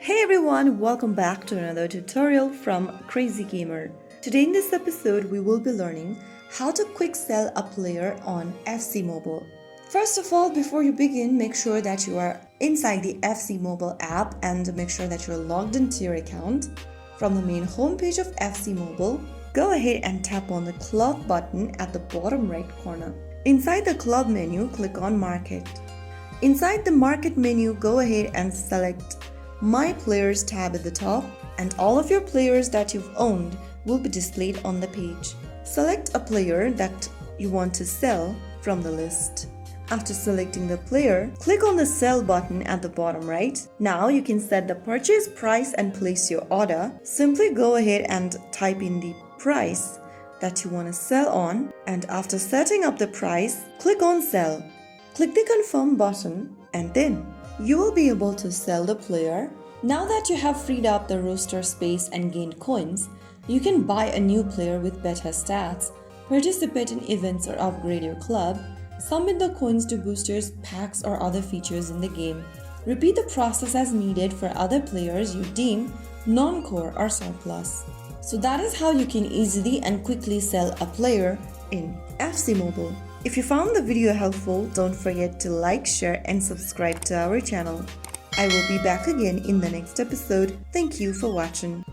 Hey everyone, welcome back to another tutorial from Crazy Gamer. Today in this episode we will be learning how to quick sell a player on FC Mobile. First of all, before you begin, make sure that you are inside the FC Mobile app and make sure that you're logged into your account. From the main homepage of FC Mobile, go ahead and tap on the club button at the bottom right corner. Inside the club menu, click on Market. Inside the Market menu, go ahead and select My Players tab at the top, and all of your players that you've owned will be displayed on the page. Select a player that you want to sell from the list. After selecting the player, click on the Sell button at the bottom right. Now you can set the purchase price and place your order. Simply go ahead and type in the price that you want to sell on, and after setting up the price, click on Sell. Click the Confirm button and then you will be able to sell the player. Now that you have freed up the roster space and gained coins, you can buy a new player with better stats, participate in events or upgrade your club, submit the coins to boosters, packs or other features in the game. Repeat the process as needed for other players you deem non-core or surplus. So that is how you can easily and quickly sell a player in FC Mobile. If you found the video helpful, don't forget to like, share and subscribe to our channel. I will be back again in the next episode. Thank you for watching.